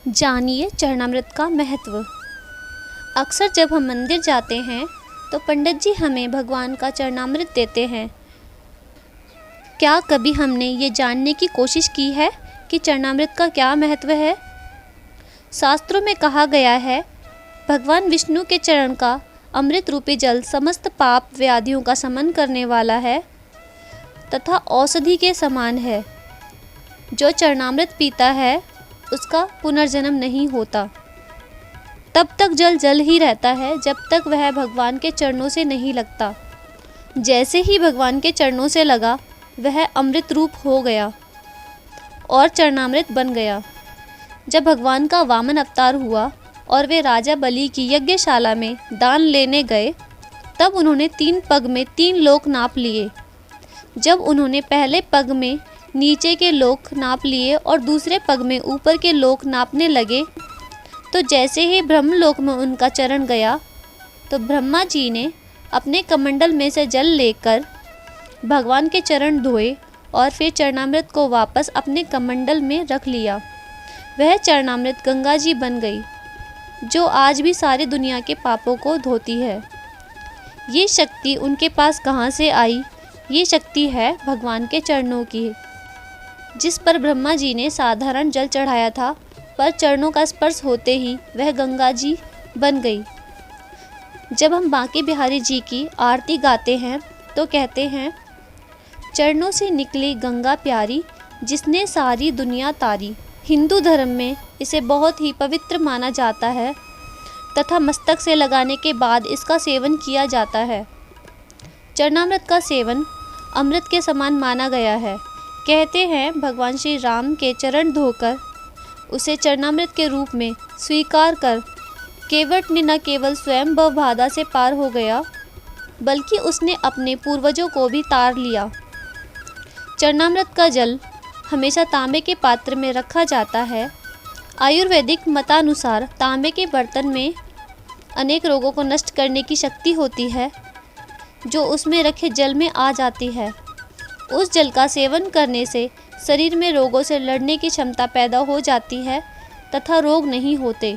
जानिए चरणामृत का महत्व। अक्सर जब हम मंदिर जाते हैं तो पंडित जी हमें भगवान का चरणामृत देते हैं। क्या कभी हमने ये जानने की कोशिश की है कि चरणामृत का क्या महत्व है? शास्त्रों में कहा गया है, भगवान विष्णु के चरण का अमृत रूपी जल समस्त पाप व्याधियों का शमन करने वाला है तथा औषधि के समान है। जो चरणामृत पीता है उसका पुनर्जन्म नहीं होता। तब तक जल जल ही रहता है जब तक वह भगवान के चरणों से नहीं लगता। जैसे ही भगवान के चरणों से लगा वह अमृत रूप हो गया और चरणामृत बन गया। जब भगवान का वामन अवतार हुआ और वे राजा बलि की यज्ञशाला में दान लेने गए, तब उन्होंने 3 पग में 3 लोक नाप लिए। जब उन्होंने पहले पग में नीचे के लोक नाप लिए और दूसरे पग में ऊपर के लोक नापने लगे, तो जैसे ही ब्रह्मलोक में उनका चरण गया तो ब्रह्मा जी ने अपने कमंडल में से जल लेकर भगवान के चरण धोए और फिर चरणामृत को वापस अपने कमंडल में रख लिया। वह चरणामृत गंगा जी बन गई, जो आज भी सारी दुनिया के पापों को धोती है। ये शक्ति उनके पास कहाँ से आई? ये शक्ति है भगवान के चरणों की, जिस पर ब्रह्मा जी ने साधारण जल चढ़ाया था, पर चरणों का स्पर्श होते ही वह गंगा जी बन गई। जब हम बांके बिहारी जी की आरती गाते हैं तो कहते हैं, चरणों से निकली गंगा प्यारी, जिसने सारी दुनिया तारी। हिंदू धर्म में इसे बहुत ही पवित्र माना जाता है तथा मस्तक से लगाने के बाद इसका सेवन किया जाता है। चरणामृत का सेवन अमृत के समान माना गया है। कहते हैं भगवान श्री राम के चरण धोकर उसे चरणामृत के रूप में स्वीकार कर केवट ने न केवल स्वयं बाधा से पार हो गया, बल्कि उसने अपने पूर्वजों को भी तार लिया। चरणामृत का जल हमेशा तांबे के पात्र में रखा जाता है। आयुर्वेदिक मतानुसार तांबे के बर्तन में अनेक रोगों को नष्ट करने की शक्ति होती है, जो उसमें रखे जल में आ जाती है। उस जल का सेवन करने से शरीर में रोगों से लड़ने की क्षमता पैदा हो जाती है तथा रोग नहीं होते।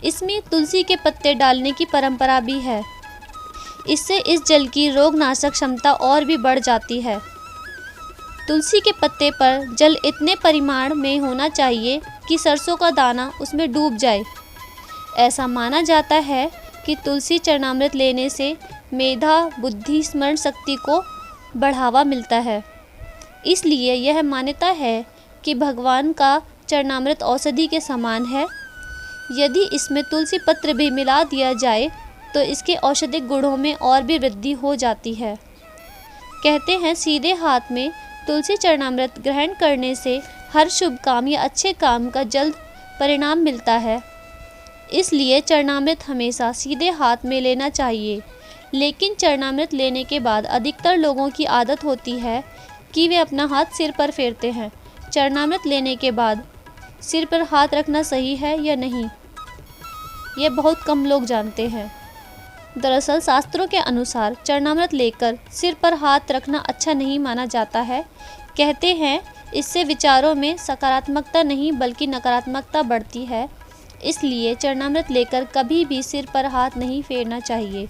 इसमें तुलसी के पत्ते डालने की परंपरा भी है। इससे इस जल की रोगनाशक क्षमता और भी बढ़ जाती है। तुलसी के पत्ते पर जल इतने परिमाण में होना चाहिए कि सरसों का दाना उसमें डूब जाए। ऐसा माना जाता है कि तुलसी चरणामृत लेने से मेधा, बुद्धि, स्मरण शक्ति को बढ़ावा मिलता है। इसलिए यह मान्यता है कि भगवान का चरणामृत औषधि के समान है। यदि इसमें तुलसी पत्र भी मिला दिया जाए तो इसके औषधिक गुणों में और भी वृद्धि हो जाती है। कहते हैं सीधे हाथ में तुलसी चरणामृत ग्रहण करने से हर शुभ काम या अच्छे काम का जल्द परिणाम मिलता है। इसलिए चरणामृत हमेशा सीधे हाथ में लेना चाहिए। लेकिन चरणामृत लेने के बाद अधिकतर लोगों की आदत होती है कि वे अपना हाथ सिर पर फेरते हैं। चरणामृत लेने के बाद सिर पर हाथ रखना सही है या नहीं, ये बहुत कम लोग जानते हैं। दरअसल शास्त्रों के अनुसार चरणामृत लेकर सिर पर हाथ रखना अच्छा नहीं माना जाता है। कहते हैं इससे विचारों में सकारात्मकता नहीं बल्कि नकारात्मकता बढ़ती है। इसलिए चरणामृत लेकर कभी भी सिर पर हाथ नहीं फेरना चाहिए।